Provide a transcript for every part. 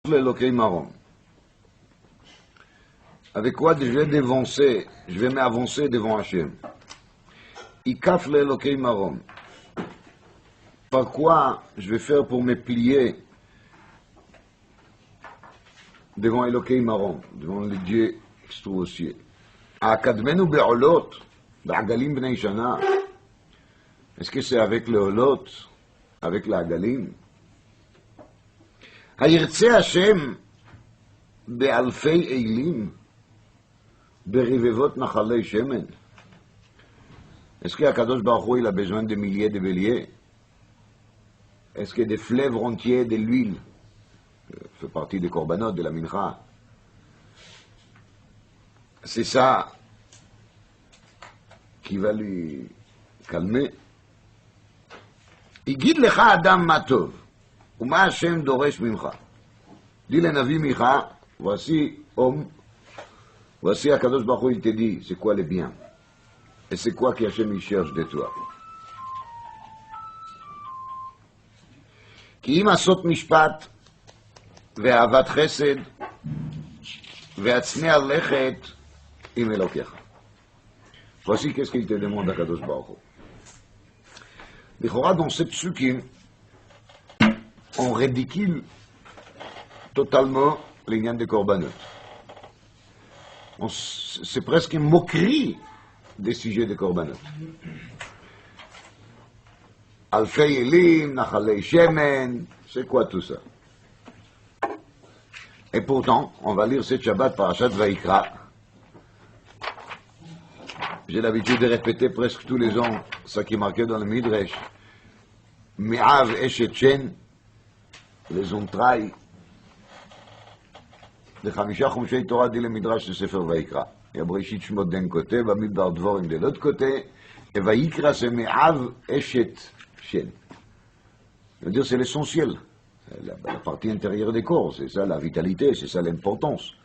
L'Elokei Marom. Avec quoi je vais dévancer, je vais m'avancer devant Hachem. Ikaf l'Elokei Marom. Par quoi je vais faire pour me plier devant Elokei Marom, devant le Dieu qui se trouve au ciel. Akadmenu be'olot, ba'agalim b'nei shana. Est-ce que c'est avec le olot, avec la agalim? הירצה השם באלפי אילים, ברבבות נחלי שמן. Est-ce que Akadosh Baruch Hu, il a besoin de milliers de béliers? Est-ce que des fleuves entiers de l'huile, fait partie des korbanot, de la mincha? C'est ça qui va lui calmer. יגיד לך אדם מה טוב. ומה השם דורש ממך? dis לנביא מיכה, voici homme, voici הקדוש ברוך הוא, il te dit, c'est quoi le bien? Et c'est quoi qu'Hachem il cherche de toi? כי אם עשות משפט, ואהבת חסד, והצנע לכת עם אלוקיך. voici qu'est-ce qu'il te demande הקדוש ברוך הוא. לכאורה dans ces psukim, on ridicule totalement les liens de korbanot. C'est presque une moquerie des sujets de korbanot. Alfei elim, nachalei shemen, c'est quoi tout ça? Et pourtant, on va lire cette Shabbat Parashat Vayikra. J'ai l'habitude de répéter presque tous les ans ce qui est marqué dans le Midrash. Me'av eshet shen, les entrailles de Chamisha Chumshei Torah, dit le Midrash de Sefer Vayikra. Il y a Breshit Shmot d'un côté, Bamidbar Dvorim de l'autre côté, et Vayikra c'est Me'av Eshet Shen. C'est-à-dire c'est l'essentiel, la partie intérieure des corps, c'est ça la vitalité, c'est ça l'importance.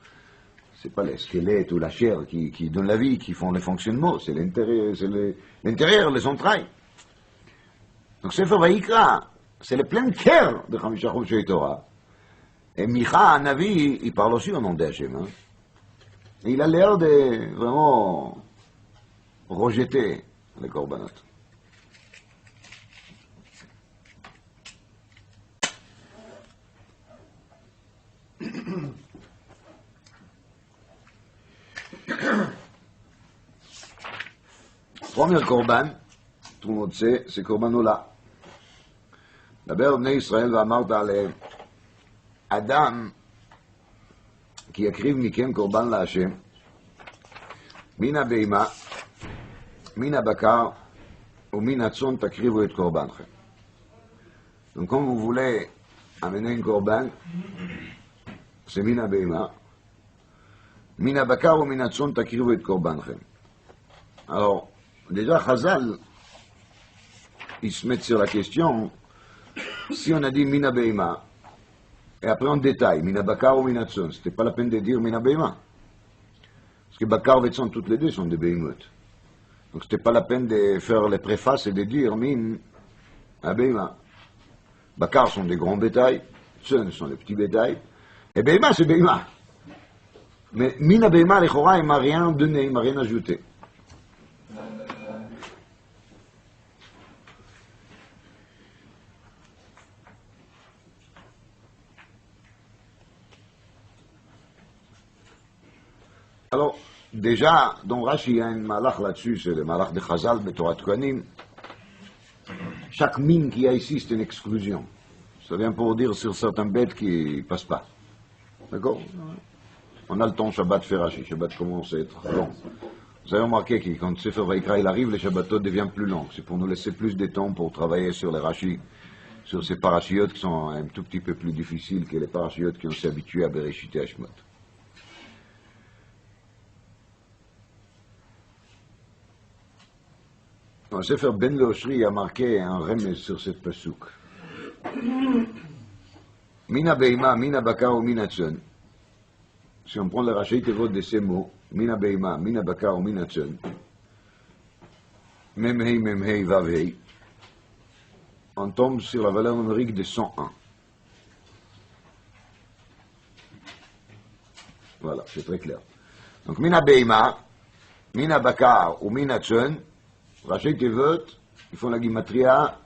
C'est pas les squelettes ou la chair qui donnent la vie, qui font le fonctionnement, c'est l'intérieur, les entrailles. Donc Sefer Vayikra, c'est le plein cœur de Chamisha Chumshei Torah. Et Micha, Navi, il parle aussi au nom d'Hachem. Hein. Il a l'air de vraiment rejeter les korbanot. Premier korban, tout le monde sait, c'est Korban-Ola. דבר בני ישראל ואמרת עליהם, אדם כי יקריב מכם קורבן להשם, מן הבהמה, מן הבקר ומן הצאן תקריבו את קורבנכם. Donc quand vous voulez amener un korban, c'est מן הבהמה, מן הבקר ומן הצאן תקריבו את קורבנכם. Alors, déjà Chazal, ils se mettent sur la question, si on a dit Mina Beima, et après on détaille, Mina Bakar ou Mina Tson, c'était pas la peine de dire Mina Beima. Parce que Bakar et Tson, toutes les deux sont des Beimot. Donc c'était pas la peine de faire les préfaces et de dire Min Beima. Bakar sont des grands bétails, Tson sont des petits bétails, et Beima c'est Beima. Mais Mina Beima, les Chora, il m'a rien donné, il m'a rien ajouté. Alors, déjà, dans Rashi, il y a un malach là-dessus, c'est le malach de Chazal, de Torah de Kohanim. Chaque mine qu'il y a ici, c'est une exclusion. Ça vient pour dire sur certaines bêtes qui ne passent pas. D'accord? On a le temps, Shabbat fait Rashi. Shabbat commence à être long. Vous avez remarqué que quand Sefer Vayikra il arrive, les Shabbatot deviennent plus longs. C'est pour nous laisser plus de temps pour travailler sur les Rashi, sur ces parachiotes qui sont un tout petit peu plus difficiles que les parachiotes qui ont s'est habitués à Bereshit et à Shemot. Dans le Sefer Ben Leoshri, il y a marqué un remède sur cette pasuk. Mina Beima, Mina Bakar ou Mina Tson. Si on prend le Rashi Tevot de ces mots, Mina Beima, Mina Bakar ou Mina Tson, Memhei, Vavhei, on tombe sur la valeur numérique de 101. Voilà, c'est très clair. Donc, Mina Beima, Mina Bakar ou Mina Tchon, Raché Tevot, ils font la Gimatria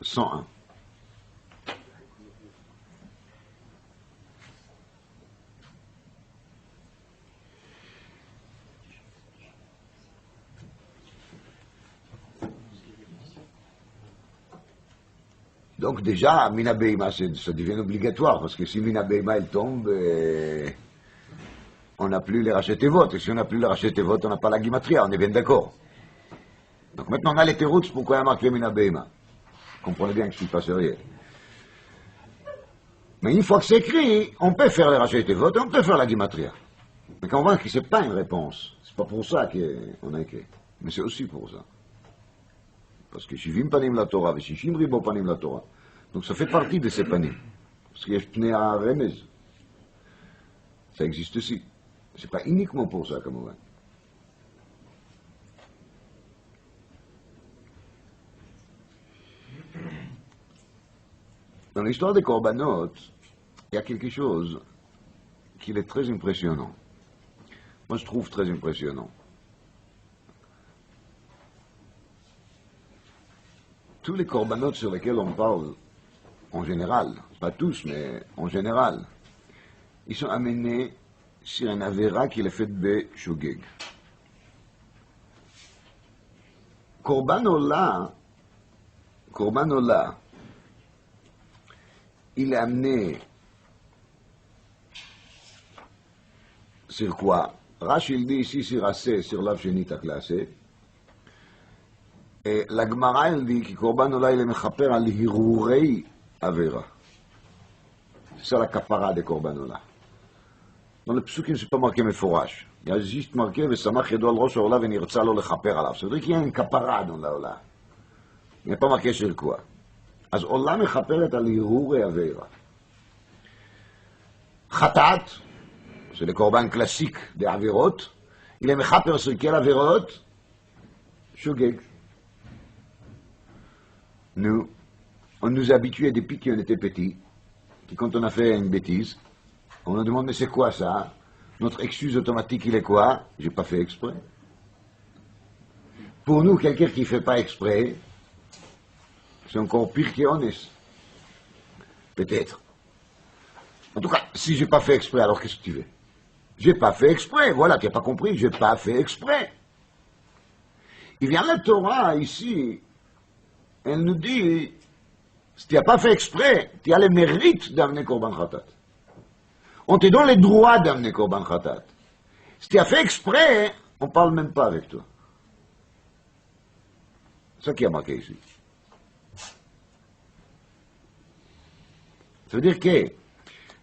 101. Donc déjà, Mina Beima, ça devient obligatoire, parce que si Mina Beima, elle tombe, on n'a plus les rachetés votes. Et si on n'a plus les rachetés votes, on n'a pas la Gimatria, on est bien d'accord. Donc maintenant, on a les terouts, pourquoi il y a marqué Mina Beima. Comprenez bien que je ne suis pas sérieux. Mais une fois que c'est écrit, on peut faire les rachetés votes, on peut faire la Gimatria. Mais quand on voit que ce n'est pas une réponse, c'est pas pour ça qu'on a écrit. Mais c'est aussi pour ça. Parce que Shivim Panim la Torah, et Shishim Ribo Panim la Torah. Donc ça fait partie de ces panim. Parce qu'il y a Pnei Remez. Ça existe aussi. C'est pas uniquement pour ça, comme on voit. Dans l'histoire des Korbanot, il y a quelque chose qui est très impressionnant. Moi, je trouve très impressionnant. Tous les Korbanot sur lesquels on parle, en général, pas tous, mais en général, ils sont amenés sur un Avera qui est fait de Shogeg. Korban Olah, il est amené sur quoi? Rashi il dit ici sur assez, sur l'Av Shenit à classer. Et la Gemara elle dit que Korban Olah il est mechaper al hirurei Avera. C'est ça la kapara de Korban Olah. Dans le psukim, c'est pas marqué meforash. Il y a juste marqué Vesamach yedo al rosh haolah venirtza lo lechaper alav. Ça veut dire qu'il y a une kapara dans la Olah. Il n'y a pas marqué sur quoi. אז עולה מחפרת על הרהורי עבירה. חטאת, c'est le corban classique des עבירות, il est מחפר sur quelle עבירות? שוגג. Nous, on nous a habitués depuis qu'on était petits, que quand on a fait une bêtise, on nous demande mais c'est quoi ça? Notre excuse automatique il est quoi? J'ai pas fait exprès. Pour nous, quelqu'un qui fait pas exprès, c'est encore pire qu'honnête. Peut-être. En tout cas, si j'ai pas fait exprès, alors qu'est-ce que tu veux? J'ai pas fait exprès, voilà, tu n'as pas compris, j'ai pas fait exprès. Il vient la Torah ici, elle nous dit, si tu n'as pas fait exprès, tu as le mérite d'amener Korban Khatat. On te donne le droit d'amener Korban Khatat. Si tu as fait exprès, on ne parle même pas avec toi. C'est ça qui a marqué ici. Ça veut dire que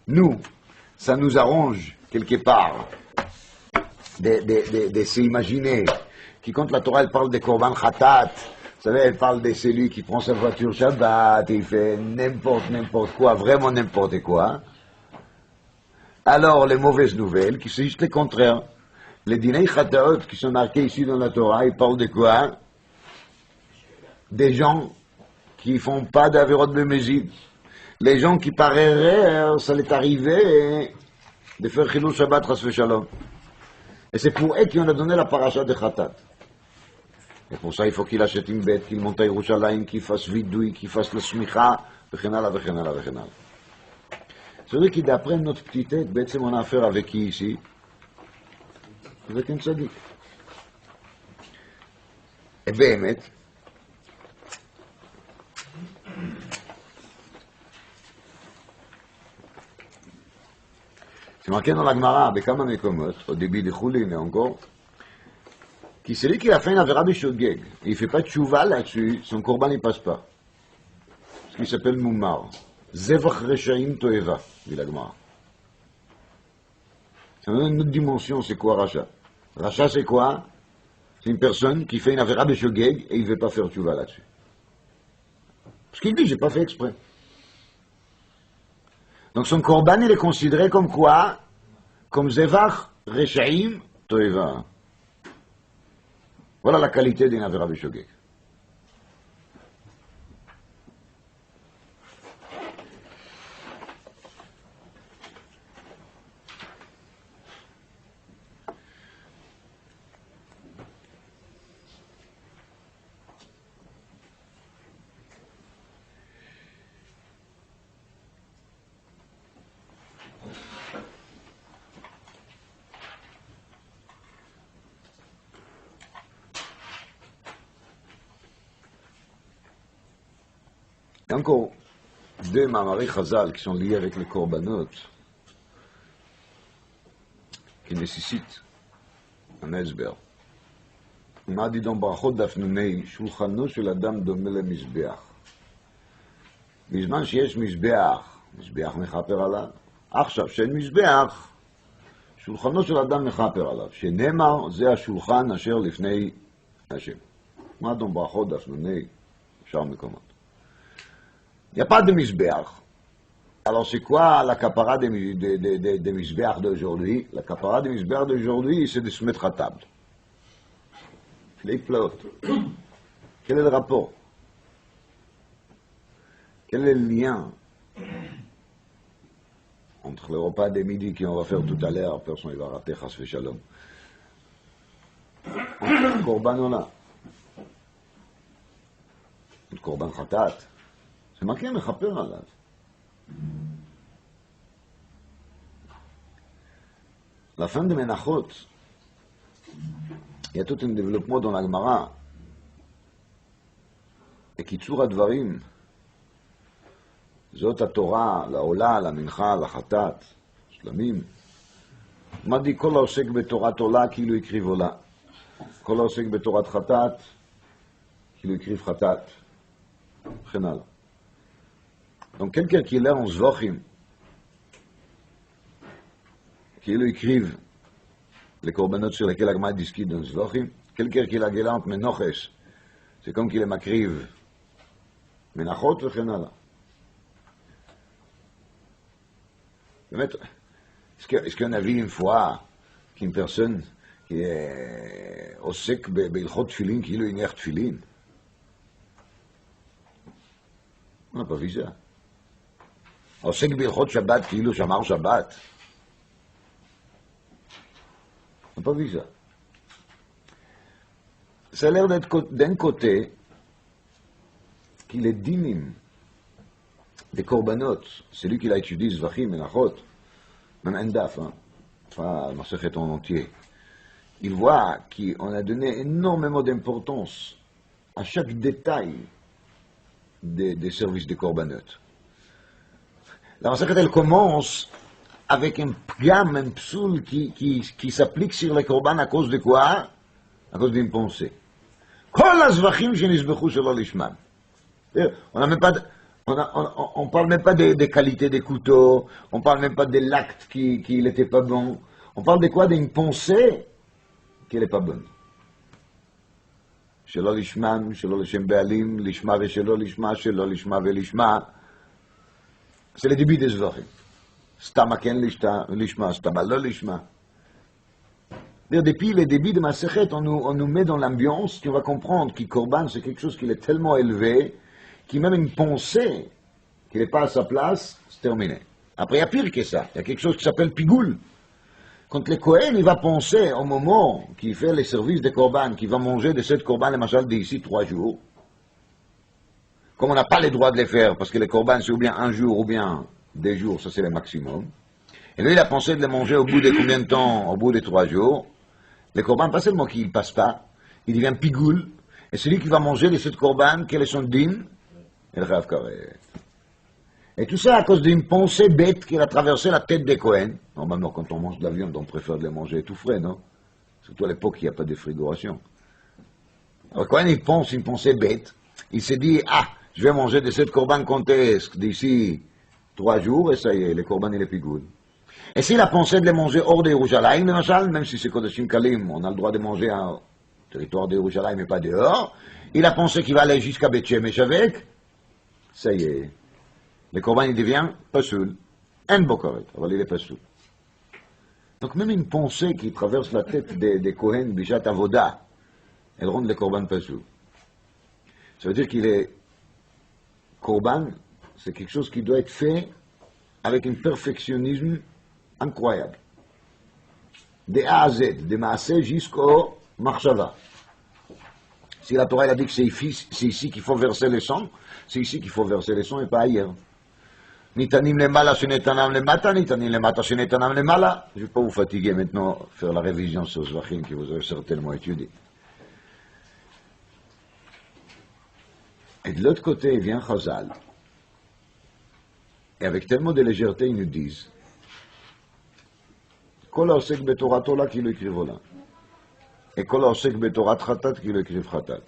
nous, ça nous arrange quelque part de s'imaginer que quand la Torah elle parle de Korban Khatat, vous savez, elle parle de celui qui prend sa voiture Shabbat et il fait n'importe quoi, vraiment n'importe quoi. Alors, les mauvaises nouvelles, qui c'est juste le contraire. Les dinei Khataot qui sont marqués ici dans la Torah, ils parlent de quoi? Des gens qui font pas d'Averot Bemezid. Les gens qui par erreur, ça l'est arrivé de faire Chilul Shabbat Chas Shalom. Et c'est pour eux qu'on a donné la paracha de Khatat. Et pour ça, il faut qu'il achète une bête, qu'il monte à Yerushalayim, qu'il fasse vidouille, qu'il fasse le smicha, וכן הלאה. Ça veut dire que d'après notre petite tête, בעצם on a affaire avec qui ici? Avec un tzaddik. Et באמת, c'est marqué dans la Gemara, בכמה מקומות, au début de Choulin et encore, qui c'est lui qui a fait une avéra b'shogeg. Il ne fait pas de tchouva là-dessus, son korban ne passe pas. Ce qui s'appelle Moumar. Zevach Reshaim Toeva, dit la Gemara. C'est une autre dimension, c'est quoi Racha? Racha c'est quoi? C'est une personne qui fait une avéra b'shogeg et il ne veut pas faire tchouva là-dessus. Parce qu'il dit, j'ai pas fait exprès. Donc son korban, il est considéré comme quoi? Comme Zevach Reshaim Toeva. Voilà la qualité d'une avéra b'shogeg. y a encore deux Mamari Chazal qui sont liés avec les Korbanot, qui nécessitent un esber. On a dit dans Brachot d'Afnunei, Shulchano shel Adam dome למזבח. בזמן שיש מזבח, מזבח מכפר עליו. עכשיו, שאין מזבח, שולחנו של אדם מכפר עליו, שנאמר, זה השולחן אשר לפני השם. מה dans Brachot d'Afnunei, שאר מקומות. Il n'y a pas de misbéach. Alors c'est quoi la capara des misbéach d'aujourd'hui? La capara des misbéach d'aujourd'hui, c'est de se mettre à table. Les flottes. Quel est le rapport? Quel est le lien entre le repas de midi qu'on va faire tout à l'heure, personne ne va rater, chas v'shalom, entre le korban ola, le korban khatat? C'est marqué mechaper alav. La fin de Menachot, il y a tout un développement dans la Gemara. Et Kitzur Advarim, Zot HaTorah, la Ola, la Mincha, la Khatat, Shlamim. On m'a dit, Kol haosek betorat Ola, qui lui écrive Ola. Kol haosek betorat Khatat, qui lui écrive Khatat. Chenal. Donc quelqu'un qui est là en Zvochim, qui lui écrive les korbanot sur lesquels la Gemara discute dans Zvochim, quelqu'un qui est la guélante Menoches, c'est comme qu'il est makriv Menachot וכן באמת, est-ce qu'on a vu une fois qu'une personne qui est עוסק בהלכות תפילין כאילו הניח תפילין? On n'a pas vu ça. עוסק בהלכות שבת כאילו שמר שבת? On n'a pas vu ça. Ça a l'air d'être d'un côté qu'il est dinim des korbanot, celui qui l'a étudié, Zvachim, Menachot, même Endaf, enfin, Masechet en entier, il voit qu'on a donné énormément d'importance à chaque détail des services des korbanot. La Masechet, elle commence avec un pgam, un psoul qui s'applique sur les korban à cause de quoi? À cause d'une pensée. Kol hazvachim shenizbechu shelo lishmam. On parle même pas des qualités des couteaux, on parle même pas de l'acte qui n'était pas bon. On parle de quoi? D'une pensée qui n'est pas bonne. Shelo lishmam, shelo lishem be'alim, lishma ve'shelo lishma, shelo lishma ve'lishma. C'est le début des zvachim. Stama ken lishma, stama lo lishma. Depuis le début de Masechet, on nous met dans l'ambiance qu'on va comprendre que Korban, c'est quelque chose qui est tellement élevé, qui même une pensée qui n'est pas à sa place, c'est terminé. Après, il y a pire que ça. Il y a quelque chose qui s'appelle pigoul. Quand le Kohen, il va penser au moment qu'il fait les services de Korban, qu'il va manger de cette Korban, le machal d'ici 3 jours, comme on n'a pas le droit de les faire, parce que les Korban, c'est ou bien 1 jour, ou bien 2 jours, ça c'est le maximum. Et lui, il a pensé de les manger au bout de combien de temps? Au bout de 3 jours. Le korban, pas seulement qu'il ne passe pas, il devient pigoul, et celui qui va manger de cette korban, quel est son din? El Rav Karet. Et tout ça à cause d'une pensée bête qui a traversé la tête des Kohen. Normalement, quand on mange de la viande, on préfère de les manger tout frais, non? Surtout à l'époque, il n'y a pas de frigoration. Alors, Kohen, il pense une pensée bête. Il s'est dit, je vais manger de cette korban contesque d'ici 3 jours, et ça y est, le korban, il est pigoul. Et s'il a pensé de les manger hors de Yerushalayim, même si c'est Kodashim Kalim, on a le droit de manger en territoire de Yerushalayim mais pas dehors, il a pensé qu'il va aller jusqu'à Beth Shemesh avec, ça y est, le korban il devient pasoul, un bokoret, alors il est pasoul. Donc même une pensée qui traverse la tête des Kohen Bishat Avoda, elle rend le korban pasoul. Ça veut dire qu'il est korban, c'est quelque chose qui doit être fait avec un perfectionnisme incroyable. De A à Z, de Maaseh jusqu'au Marshava. Si la Torah elle a dit que c'est ici qu'il faut verser les sangs, c'est ici qu'il faut verser les sangs et pas ailleurs. Nitanim lemala shenetanam lemata, nitanim lemata shenetanam lemala. Je ne vais pas vous fatiguer maintenant, faire la révision sur Zvachim que vous avez certainement étudié. Et de l'autre côté, vient Chazal, Et avec tellement de légèreté, ils nous disent Kol haosek betorato la qui le écrive là. Et Kol haosek betorat chatat qui le écrive chatat.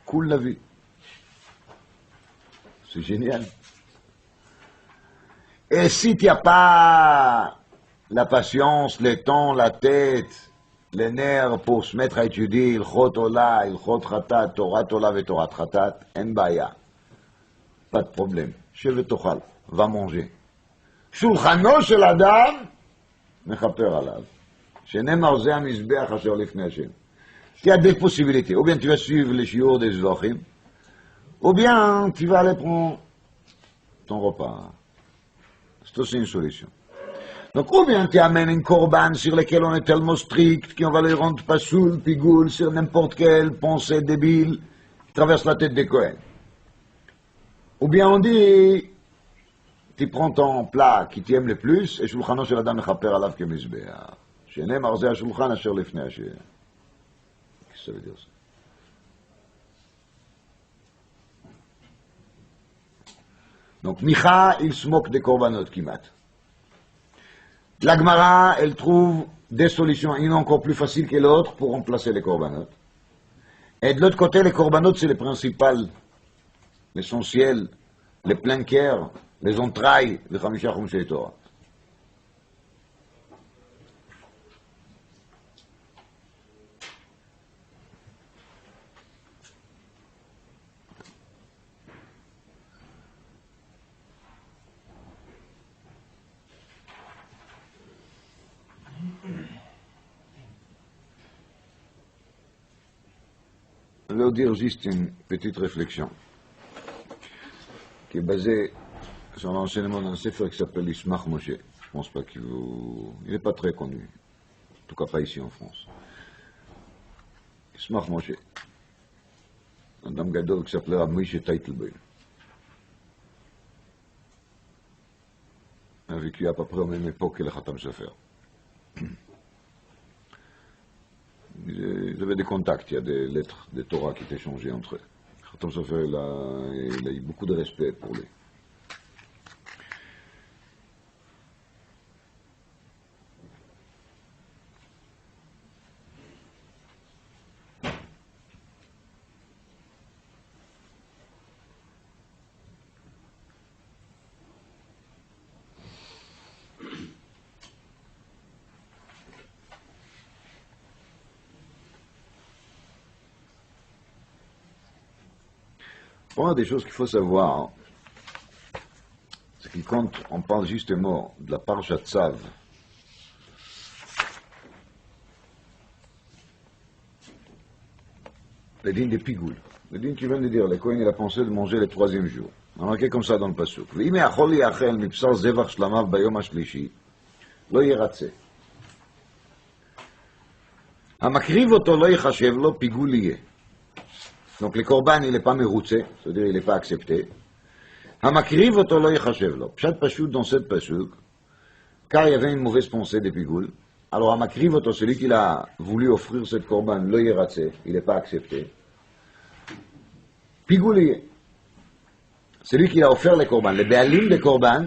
Cool la vie. C'est génial. Et si tu n'as pas la patience, le temps, la tête, les nerfs pour se mettre à étudier il chot ola, il chot chatat, Torah ola et Torah chatat, en baya. Pas de problème. Sheve tochal, va manger. Shulchano shel adam, mechaper alav. Shenemar ze hamizbeach asher lifnei Hashem. Il y a deux possibilités. Ou bien tu vas suivre les chiours des Zochim, ou bien tu vas aller prendre ton repas. C'est aussi une solution. Donc, ou bien tu amènes un korban sur lequel on est tellement strict qu'on va les rendre pas soul, pigoule, sur n'importe quelle pensée débile qui traverse la tête des Kohen. Ou bien on dit, tu prends ton plat qui t'aime le plus, et shulchano shel adam mechaper alav kemizbeach. Shenemar ze hashulchan asher lifnei Hashem. Qu'est-ce que ça veut dire ça? Donc, Micha, il se moque des korbanot qui matent. La Gemara, elle trouve des solutions, une encore plus facile que l'autre, pour remplacer les korbanot. Et de l'autre côté, les korbanot, c'est les principales, l'essentiel, les pleins cœurs, les entrailles de Chamisha Chumshei Torah. Je vais vous dire juste une petite réflexion qui est basée sur l'enseignement d'un sefer qui s'appelle Ismach Moshe. Je ne pense pas qu'il vous... Il n'est pas très connu, en tout cas pas ici en France. Ismach Moshe, un dame gadol qui s'appelait Moïse Teitelbein. Il a vécu à peu près à la même époque que le Khatam Sofer. Ils avaient des contacts, il y a des lettres de Torah qui étaient échangées entre eux. Khatam Sofer, il a eu beaucoup de respect pour lui. Une des choses qu'il faut savoir, c'est que quand on parle justement de la Parshat Tzav, les dînes des pigoules, les dînes qui viennent de dire, le Kohen il a pensé de manger le troisième jour. On a marqué comme ça dans le pasuk. ואם יכול להיאכל מבשר זבח שלמיו ביום השלישי, לא ירצה. המקריב אותו לא יחשב לו, פיגול יהיה. Donc le korban, il n'est pas meroutse, c'est-à-dire il n'est pas accepté. Hamakriv oto lo yechashev lo. Pshat pashut dans cette pasuk, car il y avait une mauvaise pensée des pigoules. Alors Hamakriv oto, celui qui a voulu offrir cette korban, lo yeratse, il n'est pas accepté. Pigoulier, celui qui a offert les korban, le béalim des korban,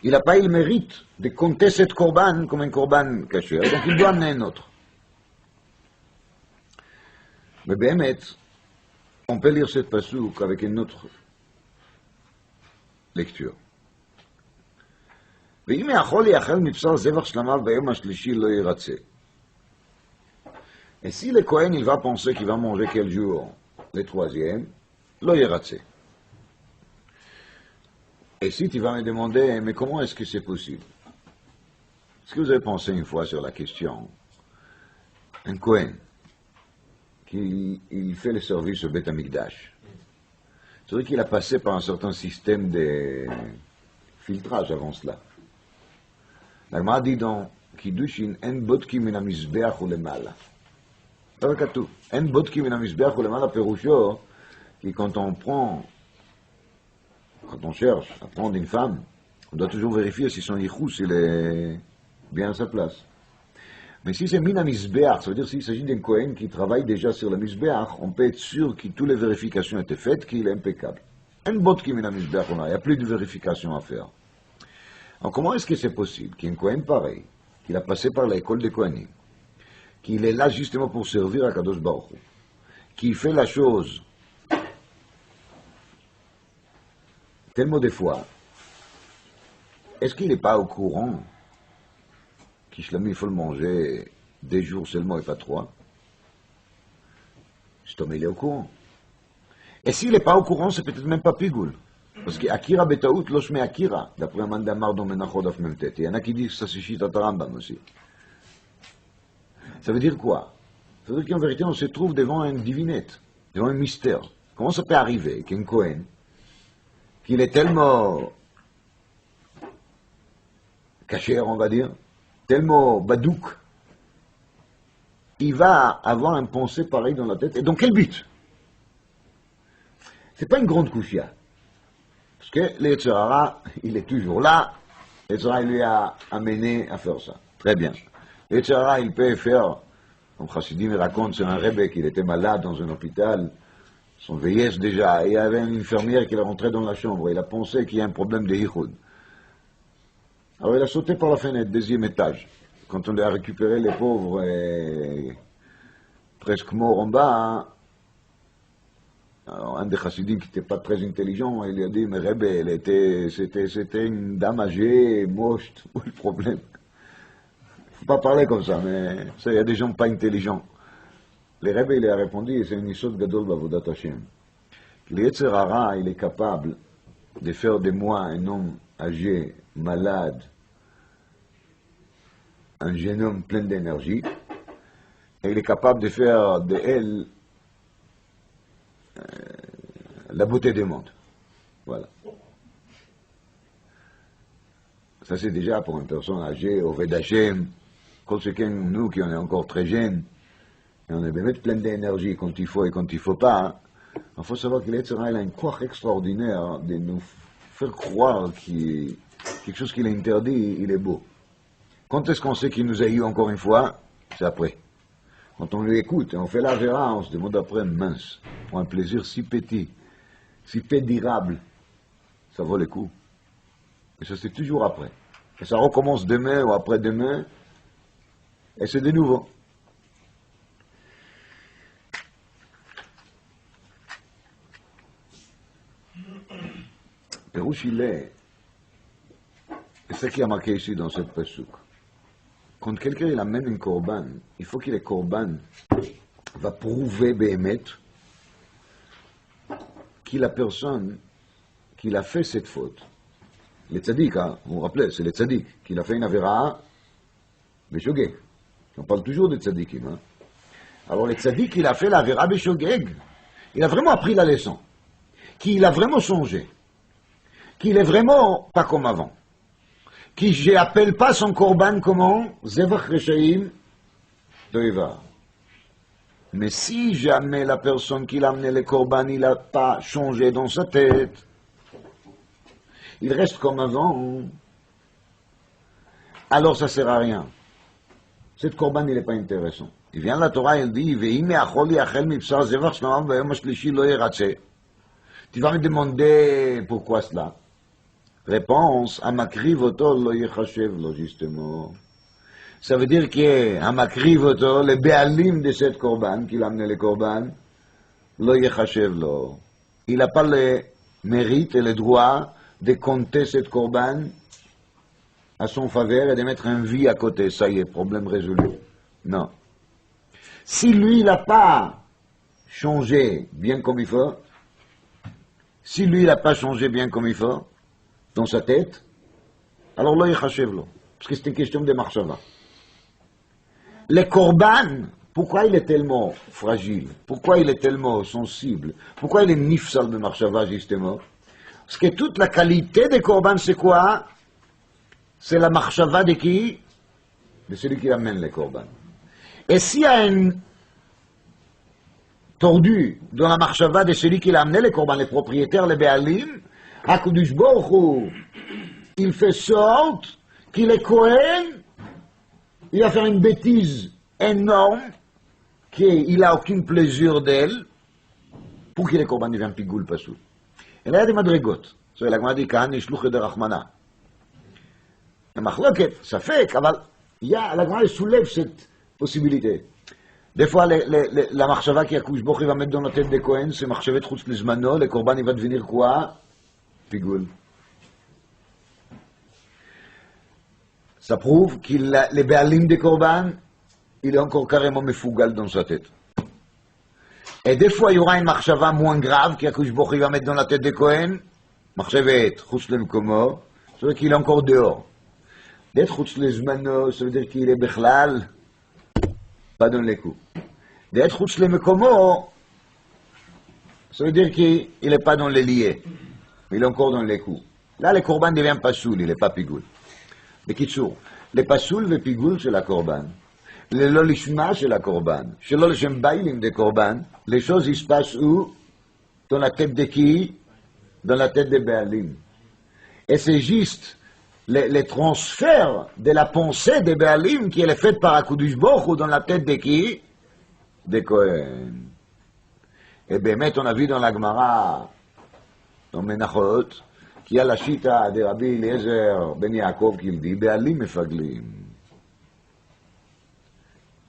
il n'a pas eu le mérite de compter cette korban comme un korban caché, donc il doit amener un autre. Mais Béhémet, on peut lire cette passouk avec une autre lecture. ואם יכול יאכל מבשר זבח שלמיו ביום השלישי לא ירצה. Et si le Kohen il va penser qu'il va manger quel jour? Le troisième, לא ירצה. Et si tu vas me demander, mais comment est-ce que c'est possible? Est-ce que vous avez pensé une fois sur la question? Un Kohen, il fait le service au Beth Amikdash. C'est vrai qu'il a passé par un certain système de filtrage avant cela. La Gemara dit dans Kiddushin, En bodki min hamizbeach ulemala. C'est pas tout. En bodki min hamizbeach ulemala perusho, qui quand on cherche à prendre une femme, on doit toujours vérifier si son yichus il est bien à sa place. Mais si c'est Mina Mizbeach, ça veut dire s'il s'agit d'un Kohen qui travaille déjà sur le Mizbeach, on peut être sûr que toutes les vérifications étaient faites, qu'il est impeccable. אין בודקים מן המזבח, il n'y a plus de vérification à faire. Alors comment est-ce que c'est possible qu'un Kohen pareil, qu'il a passé par l'école des Kohanim, qu'il est là justement pour servir à Kadosh Baruch Hu, qui fait la chose tellement de fois, est-ce qu'il n'est pas au courant qu'Ishlami, il faut le manger des jours seulement et pas 3? Justement, il est au courant. Et s'il n'est pas au courant, c'est peut-être même pas Pigoul. Parce que Akira Betaout, Loshme Akira, d'après un mandamar dans Menachot Daf Mem Tet. Il y en a qui disent que ça se chie à Rambam aussi. Ça veut dire quoi? Ça veut dire qu'en vérité, on se trouve devant une divinette, devant un mystère. Comment ça peut arriver qu'un Kohen, qu'il est tellement caché, on va dire, tellement badouk, il va avoir un pensée pareil dans la tête. Et dans quel but? C'est pas une grande kouchia. Parce que l'Yetzirara, il est toujours là. L'Yetzirara, il lui a amené à faire ça. Très bien. L'Yetzirara, il peut faire, comme Chassidim raconte, c'est un rebbe qu'il était malade dans un hôpital, son vieillesse déjà, et il y avait une infirmière qui est rentrée dans la chambre, il a pensé qu'il y a un problème de hichoud. Alors il a sauté par la fenêtre, deuxième étage. Quand on a récupéré les pauvres et presque morts en bas, alors un des chassidim qui n'était pas très intelligent, il lui a dit, mais Rebbe, c'était une dame âgée, moche, où est le problème? Il ne faut pas parler comme ça, mais il y a des gens pas intelligents. Le Rebbe, il a répondu, c'est une histoire gadol b'avodat Hashem. Le Yetzer Hara, il est capable de faire de moi un homme âgé, malade, un jeune homme plein d'énergie, et il est capable de faire de elle la beauté du monde. Voilà. Ça c'est déjà pour une personne âgée, au Vedachem, quand c'est nous qui on est encore très jeunes, et on est bien plein d'énergie quand il faut et quand il ne faut pas. Il faut savoir qu'il a une courage extraordinaire de nous faire croire qu'il quelque chose qu'il a interdit, il est beau. Quand est-ce qu'on sait qu'il nous a eu encore une fois? C'est après. Quand on lui écoute et on fait la vera, on se demande après, mince, pour un plaisir si petit, si pédirable, ça vaut le coup. Et ça c'est toujours après. Et ça recommence demain ou après-demain, et c'est de nouveau. Pérouche il est, et c'est ce qui a marqué ici dans cette pesouk. Quand quelqu'un il amène une korban, il faut que le korban va prouver béhémet que la personne qui a fait cette faute, le tzaddik, hein, vous vous rappelez, c'est le tzaddik qui a fait une avéra beshogeg. On parle toujours de tzaddikim. Hein. Alors le tzaddik il a fait l'avéra beshogeg, il a vraiment appris la leçon, qu'il a vraiment changé, qu'il est vraiment pas comme avant. Qui je n'appelle pas son korban comment? Zevach Reshaim Doiva. Mais si jamais la personne qui l'a amené le korban, il n'a pas changé dans sa tête, il reste comme avant, alors ça ne sert à rien. Cette korban, il n'est pas intéressant. Il vient la Torah, il dit, tu vas me demander pourquoi cela? Réponse, Amakrivoto lo yechashev lo, justement. Ça veut dire que Amakrivoto, le béalim de cette korban, qu'il a amené le korban, lo yechashev lo. Il n'a pas le mérite et le droit de compter cette korban à son faveur et de mettre un vie à côté. Ça y est, problème résolu. Non. Si lui, il n'a pas changé bien comme il faut, si lui, il n'a pas changé bien comme il faut, dans sa tête, alors là, il chachève là. Parce que c'est une question de marchava. Le korban, pourquoi il est tellement fragile? Pourquoi il est tellement sensible? Pourquoi il est nifsal de marchava, justement? Parce que toute la qualité des korban, c'est quoi? C'est la marchava de qui? De celui qui amène les korban. Et s'il y a un tordu dans la marchava de celui qui a amené les korban, les propriétaires, les béalim, HaKadosh Baruch Hu, il fait sorte qu'il est Kohen, il va faire une bêtise énorme, qu'il n'a aucun plaisir d'elle, pour qu'il est Korban devient pigoul pasoul. אלא היה מדרגות. זאת אומרת, הגמרא dit כאן נשלוחי דרחמנא. המחלוקת, ספק, אבל לגמרא soulève cette possibilité. Des fois, la מחשבה qui accouche ברוך הוא va mettre dans la tête des Cohen, c'est מחשבת חוץ לזמנו, le corban il va devenir quoi? Pigoul. Ça prouve que les béalim des corban, il est encore carrément mefougal dans sa tête. Et des fois, il y aura une marchava moins grave qui accouche Bokhi va mettre dans la tête des Cohen. Marchavet, chutz le mkomo, ça veut dire qu'il est encore dehors. D'être chutz le zmano, ça veut dire qu'il est bechlal, pas dans les coups. D'être chutz le mkomo, ça veut dire qu'il n'est pas dans les liés, il est encore dans les coups. Là, le korban devient pas soul, il n'est pas pigoul. Mais kitsour, le pas soul, le pigoul, c'est la korban. Le lolishma, c'est la korban. Chez l'olishim bailim de korban, les choses, ils se passent où? Dans la tête de qui? Dans la tête des Béalim. Et c'est juste le transfert de la pensée des Béalim qui est fait par Akadosh Baruch Hu dans la tête de qui? Des Kohen. Et bien, on a vu dans la Gemara, dans Menachot, qu'il y a la Shita de Rabbi Eliezer ben Yaakov qui dit, Béalim mefaglim.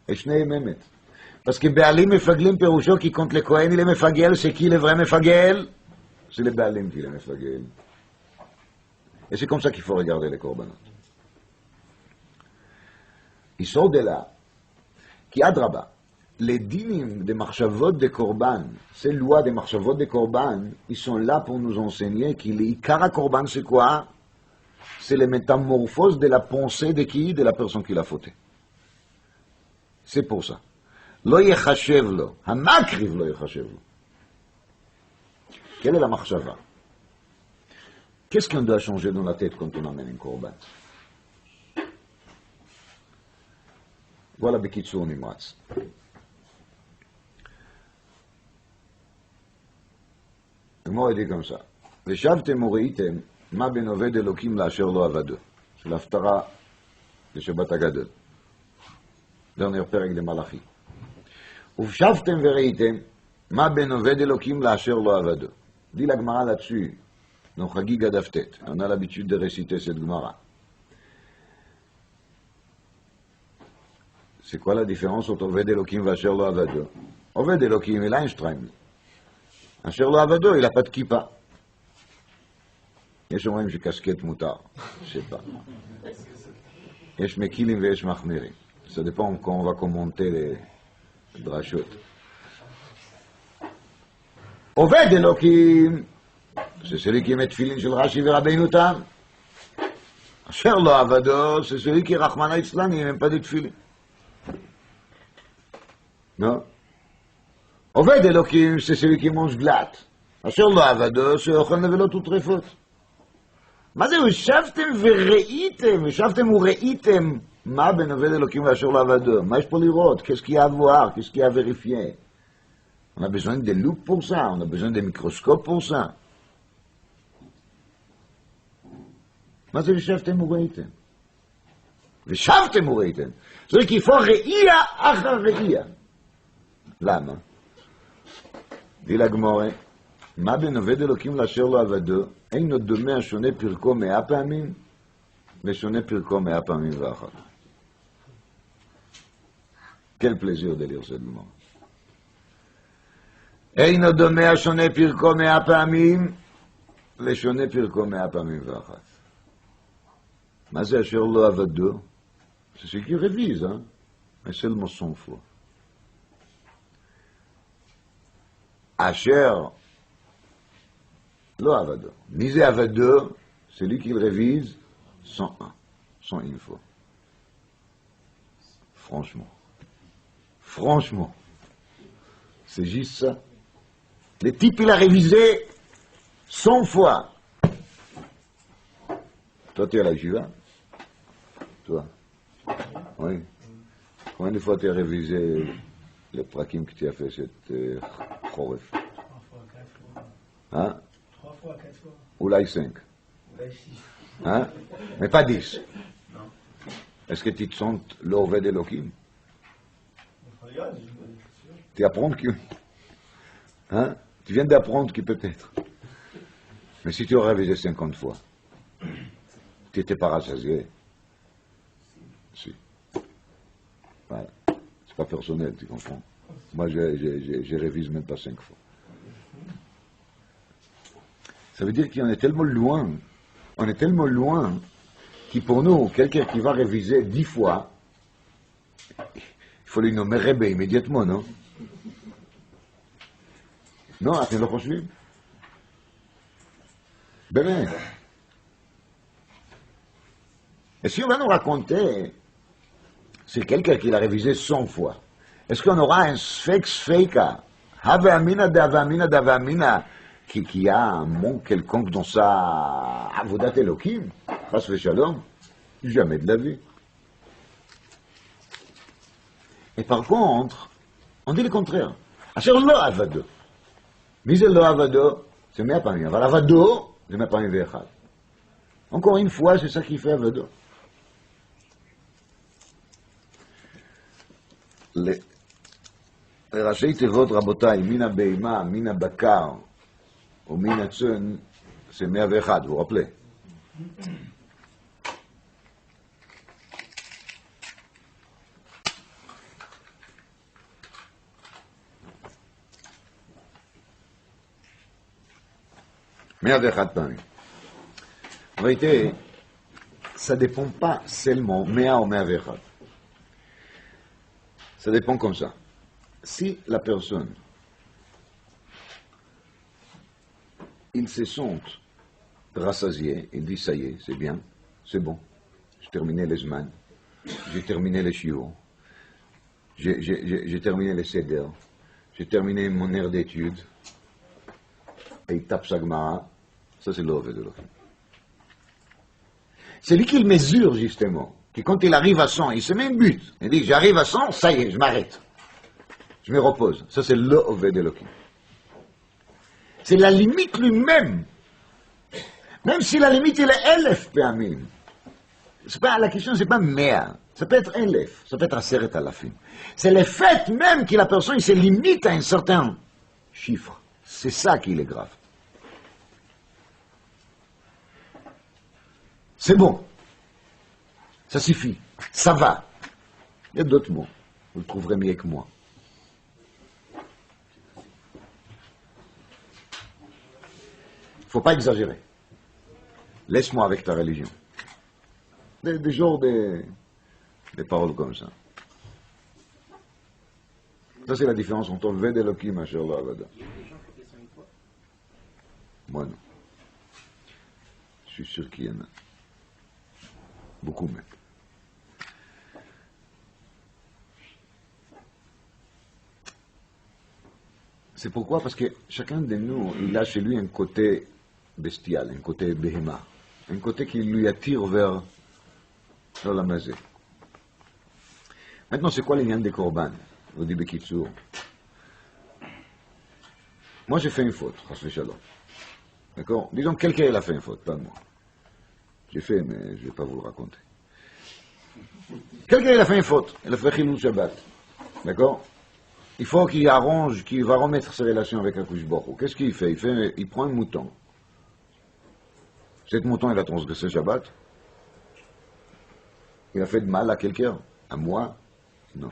Et שניהם אמת. Parce que Béalim mefaglim פירושו qui contre le Kohen il est mefagel, c'est qui le vrai mefagel? C'est le Béalim qui est mefagel. Et c'est comme ça qu'il faut regarder les korbanot. Il sort de là, qui adraba, les dinim des marchavot de korban, ces lois des marchavot de korban, ils sont là pour nous enseigner que l'ikara korban c'est quoi? C'est les métamorphoses de la pensée de qui? De la personne qui l'a fauté. C'est pour ça. לא יחשב לו, המקריב לא יחשב לו. Quelle est la marchava? Qu'est-ce qu'on doit changer dans la tête quand on amène un korban? Voilà בקיצור נמרץ. הגמרא dit comme ça. ושבתם וראיתם מה בין עובד אלוקים לאשר לא עבדו. של ההפטרה לשבת הגדול. dernier פרק דמלאכי. ושבתם וראיתם מה בין עובד אלוקים לאשר לא עבדו. dit la Gemara là-dessus, dans Chagiga Daftet. On a l'habitude de réciter cette Gemara. C'est quoi la différence entre עובד אלוקים ואשר לא עבדו? עובד אלוקים, il a un שטריימל. אשר לא עבדו, il n'a pas de kippa. יש אומרים שקסקט מותר, je sais pas. יש מקילים ויש מחמירים. Ça dépend quand on va commenter les drachot. עובד אלוקים, c'est celui qui met תפילין של רש"י ורבינו תם. אשר לא עבדו, c'est celui qui רחמנא ליצלן, il n'aime pas de תפילין. Non? עובד אלוקים, c'est celui qui mange glatt. אשר לא עבדו, שאוכל נבלות וטרפות. מה זה, ישבתם וראיתם, ישבתם וראיתם מה בין עובד אלוקים ואשר לא עבדו? מה יש פה לראות? Qu'est-ce qu'il y a à voir? Qu'est-ce qu'il y a à vérifier? On a besoin de loupe pour ça, on a besoin de microscope pour ça. מה זה ישבתם וראיתם? ישבתם וראיתם. זה qu'il faut ראייה אחר ראייה. למה? dit la Gemara, מה בין עובד אלוקים לאשר לא עבדו? אינו דומה השונה פרקו 100 פעמים ושונה פרקו 100 פעמים ואחת. Quel plaisir de lire cette Gemara. אינו דומה השונה פרקו 100 פעמים ושונה פרקו 100 פעמים ואחת. מה זה אשר לא עבדו? C'est ce qui révise, hein? Mais seulement 100 fois. אשר לא עבדו. מי זה עבדו? Celui qui le révise 101. 101 fois. Franchement. C'est juste ça. Le type, il a révisé 100 fois. Toi, tu es à la Jiva? Toi? Oui. Combien de fois tu as révisé les prakim que tu as fait cette Choref? 3 fois, 4 fois. Hein? 3 fois, 4 fois. Oulaï 5. Oulaï 6. Hein? Mais pas 10. Non. Est-ce que tu te sens l'Orved Elohim? Regarde, Tu apprends que... Hein? Tu viens d'apprendre que peut-être. Mais si tu aurais révisé 50 fois, tu n'étais pas rassasié. Si. Voilà. C'est pas personnel, tu comprends? Moi, je révise même pas 5 fois. Ça veut dire qu'on est tellement loin, que pour nous, quelqu'un qui va réviser 10 fois, il faut lui nommer Rebbe immédiatement, non? Non, אתם לא חושבים? באמת. Et si on va nous raconter, c'est quelqu'un qui l'a révisé 100 fois, est-ce qu'on aura un sfeika, Hava Amina d'Ava Amina d'Ava Amina, qui a un manque quelconque dans sa Avodat Elohim, Chas v'Shalom? Jamais de la vie. Et par contre, on dit le contraire. Asher lo avado. מי זה לא עבדו? זה 100 פעמים, אבל עבדו זה 100 Encore une fois, c'est ça qui fait עבדו. לראשי תיבות, רבותיי, מן הבהמה, מן הבקר, או מן הצאן, זה 101, vous rappelez? En vérité, ça ne dépend pas seulement 100 ou 101. Ça dépend comme ça. Si la personne, il se sent rassasié, il dit ça y est, c'est bien, c'est bon, j'ai terminé les semaines, j'ai terminé les chiots, j'ai terminé les seder, j'ai terminé mon aire d'études, et il tape sa Gemara, ça c'est l'Oved Elohim. C'est lui qui le mesure justement, que quand il arrive à 100, il se met un but, il dit j'arrive à 100, ça y est, je m'arrête, je me repose, ça c'est l'Oved Elohim. C'est la limite lui-même, même si la limite il est 1000 פעמים. C'est pas, la question c'est pas 100, ça peut être 1000, ça peut être 10,000. C'est le fait même que la personne il se limite à un certain chiffre. C'est ça qui est grave. C'est bon. Ça suffit. Ça va. Il y a d'autres mots. Vous le trouverez mieux que moi. Il ne faut pas exagérer. Laisse-moi avec ta religion. Des genres des paroles comme ça. Ça, c'est la différence entre Ved Elohim et Asher Lo Avada. Moi, non. Je suis sûr qu'il y en a. Beaucoup même. C'est pourquoi? Parce que chacun de nous, il a chez lui un côté bestial, un côté béhéma, un côté qui lui attire vers la mazé. Maintenant, c'est quoi les liens des korban? Vous dites Bekitsour. Moi, j'ai fait une faute, Chas v'Shalom. D'accord? Disons, quelqu'un a fait une faute, pas moi. J'ai fait, mais je ne vais pas vous le raconter. Quelqu'un a fait une faute, il a fait Chilul Shabbat. D'accord? Il faut qu'il arrange, qu'il va remettre ses relations avec Akadosh Baruch Hu. Qu'est-ce qu'il fait? Il prend un mouton. Cet mouton, il a transgressé Shabbat. Il a fait de mal à quelqu'un? À moi? Non.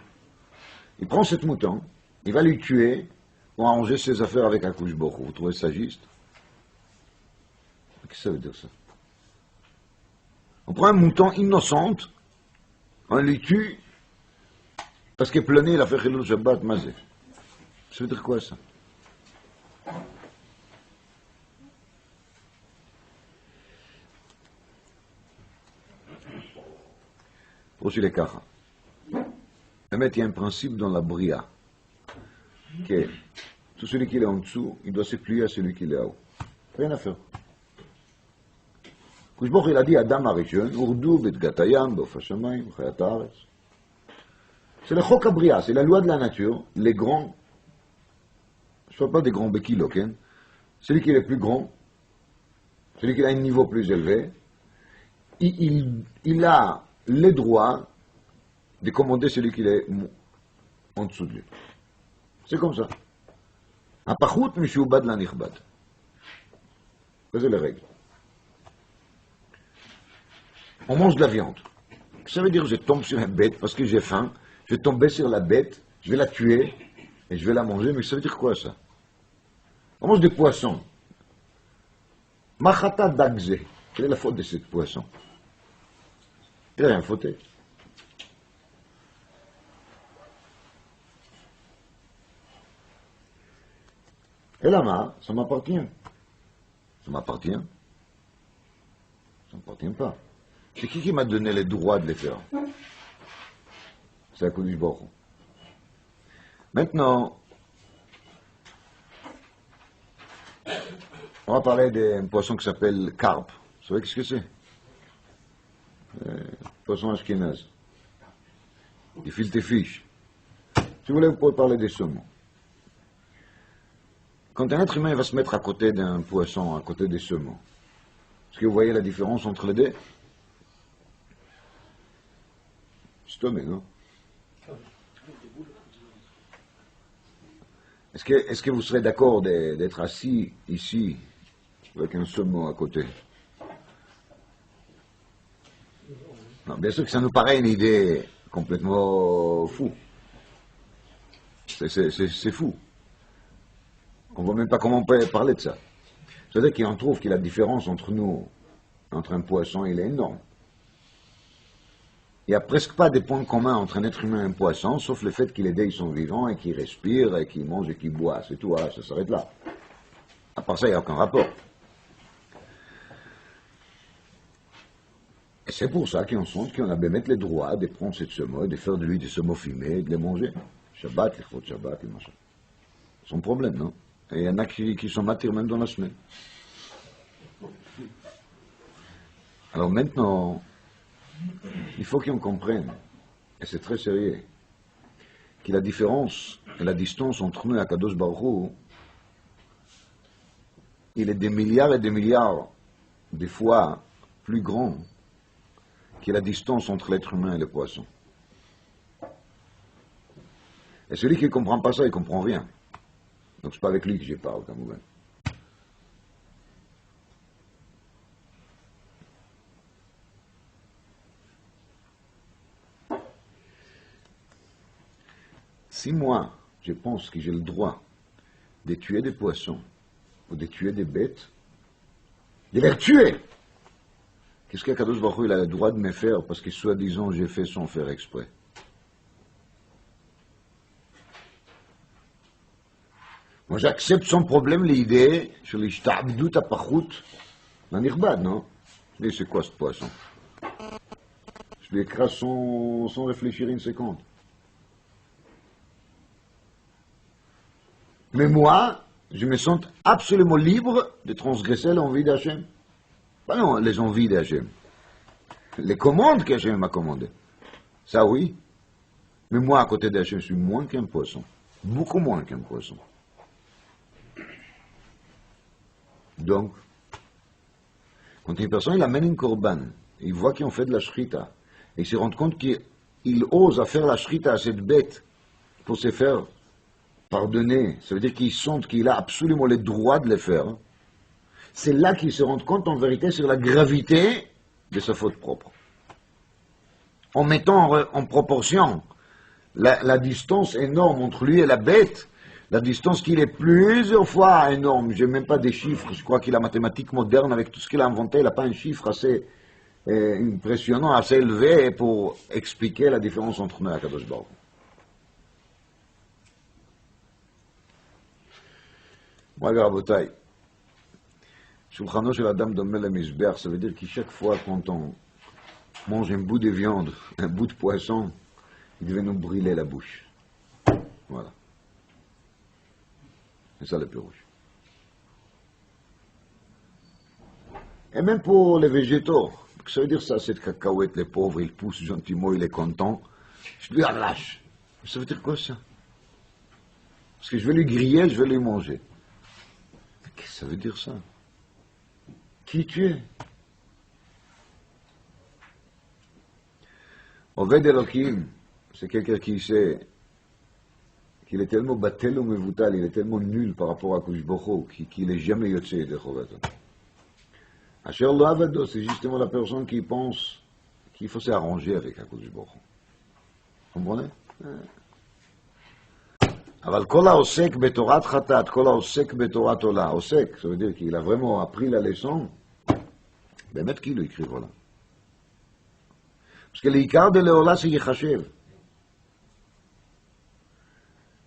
Il prend cet mouton, il va lui tuer pour arranger ses affaires avec Akadosh Baruch Hu. Vous trouvez ça juste? Qu'est-ce que ça veut dire ça? On prend un mouton innocent, on le tue, parce que Plané, il a fait Chilul Shabbat, mazé. Ça veut dire quoi ça? Aussi les caras. Il y a un principe dans la bria, que tout celui qui est en dessous, il doit se plier à celui qui est en haut. Rien à faire. Kushboch il a dit Adam Arishon, Urdu Betgatayam, Bofashamayim, Chayat Haaretz. C'est le Chok Abria, c'est la loi de la nature. Les grands, je ne parle pas des grands Bekilo, hein? Celui qui est le plus grand, celui qui a un niveau plus élevé, il a le droit de commander celui qui est en dessous de lui. C'est comme ça. Apachut Mishubad la Nichbad. C'est les règles. On mange de la viande. Ça veut dire que je tombe sur une bête parce que j'ai faim, je vais tomber sur la bête, je vais la tuer et je vais la manger, mais ça veut dire quoi ça? On mange des poissons. Machata dagze. Quelle est la faute de ce poisson? Il n'a rien fauté. Et là, ça m'appartient. Ça m'appartient. Ça ne m'appartient pas. C'est qui m'a donné le droit de les faire? C'est Akadosh Baruch Hu. Maintenant, on va parler d'un poisson qui s'appelle carpe. Vous savez ce que c'est? Poisson ashkénaze. Il file tes fiches. Si vous voulez, vous pouvez parler des saumons. Quand un être humain va se mettre à côté d'un poisson, à côté des saumons, est-ce que vous voyez la différence entre les deux? Stomac, non? Est-ce que vous serez d'accord d'être assis ici avec un saumon à côté? Non, bien sûr que ça nous paraît une idée complètement fou. C'est fou. On ne voit même pas comment on peut parler de ça. C'est-à-dire qu'on trouve que la différence entre nous, entre un poisson, il est énorme. Il n'y a presque pas de points communs entre un être humain et un poisson, sauf le fait que les deux ils sont vivants et qu'ils respirent et qu'ils mangent et qu'ils boivent. C'est tout, voilà, ça s'arrête là. À part ça, il n'y a aucun rapport. Et c'est pour ça qu'on sent qu'on a bien mettre les droits de prendre cette semoule, de faire de lui des semoule fumés, de les manger. Shabbat, les chod Shabbat, les machins. C'est son problème, non? Et il y en a qui sont matir même dans la semaine. Alors maintenant, il faut qu'on comprenne, et c'est très sérieux, que la différence et la distance entre nous et Akadosh Baruch Hu, il est des milliards et des milliards de fois plus grand que la distance entre l'être humain et le poisson. Et celui qui ne comprend pas ça, il ne comprend rien. Donc c'est pas avec lui que je parle, quand même. Si moi, je pense que j'ai le droit de tuer des poissons ou de tuer des bêtes, de les tuer, qu'est-ce qu'Akadosh Baruch Hu il a le droit de me faire parce que soi-disant j'ai fait sans faire exprès? Moi j'accepte sans problème l'idée sur l'ishtabdut apachut l'anirbad, non? Je dis c'est quoi ce poisson? Je lui écrase sans réfléchir une seconde. Mais moi, je me sens absolument libre de transgresser l'envie d'Hachem. Pas non, les envies d'Hachem. Les commandes qu'Hachem m'a commandées. Ça oui. Mais moi, à côté d'Hachem, je suis moins qu'un poisson. Beaucoup moins qu'un poisson. Donc, quand une personne il amène une korban, il voit qu'on fait de la shrita, et il se rend compte qu'il ose à faire la shrita à cette bête pour se faire pardonner, ça veut dire qu'il sent qu'il a absolument le droit de le faire. C'est là qu'il se rend compte en vérité sur la gravité de sa faute propre. En mettant en proportion la distance énorme entre lui et la bête, la distance qu'il est plusieurs fois énorme. Je n'ai même pas des chiffres, je crois que la mathématique moderne, avec tout ce qu'il a inventé, il n'a pas un chiffre assez impressionnant, assez élevé pour expliquer la différence entre nous et Akadosh Baruch Hu. Moi, Rabotai, Shulchano shel Adam domé le misbeach, ça veut dire que chaque fois quand on mange un bout de viande, un bout de poisson, il devait nous brûler la bouche. Voilà. C'est ça le pirouche. Et même pour les végétaux, ça veut dire ça, cette cacahuète, les pauvres, ils poussent gentiment, il est content, je lui arrache. Ça veut dire quoi ça? Parce que je vais lui griller, je vais lui manger. Qu'est-ce que ça veut dire ça? Qui tu es? Oved Elohim, c'est quelqu'un qui sait qu'il est tellement battel ou mevoutal, il est tellement nul par rapport à Akadosh Baruch Hu, qu'il n'est jamais yotzé de Chovato. Asher lo avado, c'est justement la personne qui pense qu'il faut s'arranger avec HaKadosh Baruch Hu. Comprenez? אבל כל העוסק בתורת חטאת, כל העוסק בתורת עולה, עוסק, ça veut dire qu'il a vraiment appris la leçon, באמת כאילו הקריב עולה. parce que לעיקר דלעולה זה יחשב.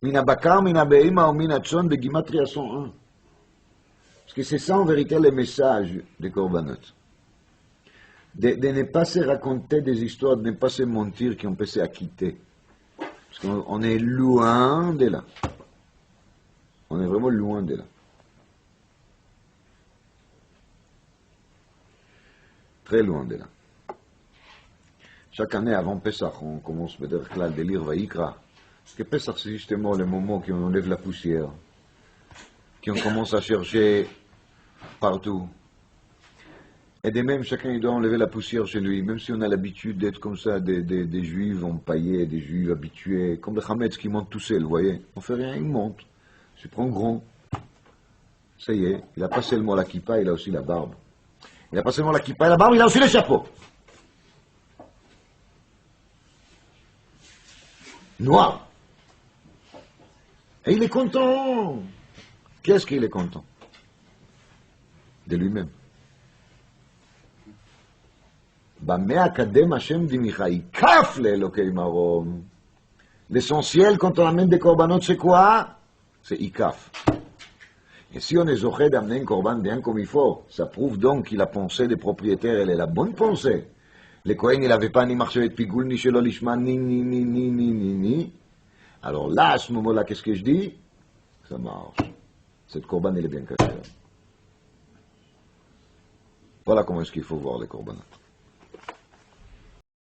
מן הבקר, מן הבהמה או מן הצאן בגימטריה 101. Parce que c'est ça en vérité le message des korbanot. De ne pas se raconter des histoires, de ne pas se mentir qu'on peut s'acquitter. Parce qu'on est loin de là. On est vraiment loin de là. Très loin de là. Chaque année avant Pessah, on commence à lire Vaïkra. Parce que Pessah, c'est justement le moment où on enlève la poussière, qu'on commence à chercher partout. Et de même, chacun doit enlever la poussière chez lui, même si on a l'habitude d'être comme ça, des juifs empaillés, des juifs habitués, comme le Hametz qui monte tout seul, vous voyez. On fait rien, il monte. Il se prend grand. Ça y est, il n'a pas seulement la kippa, il a aussi la barbe. Il n'a pas seulement la kippa et la barbe, il a aussi le chapeau. Noir. Et il est content. Qu'est-ce qu'il est content? De lui-même. L'essentiel quand on amène des korbanot, c'est quoi? C'est ikaf. Et si on est zoché d'amener un korban bien comme il faut, ça prouve donc qu'il a pensé des propriétaires, elle est la bonne pensée. Le Kohen, il n'avait pas ni marché de pigoul, ni shelo lishma, ni. Alors là, à ce moment-là, qu'est-ce que je dis? Ça marche. Cette korban, elle est bien cachée. Voilà comment est-ce qu'il faut voir les korbanot.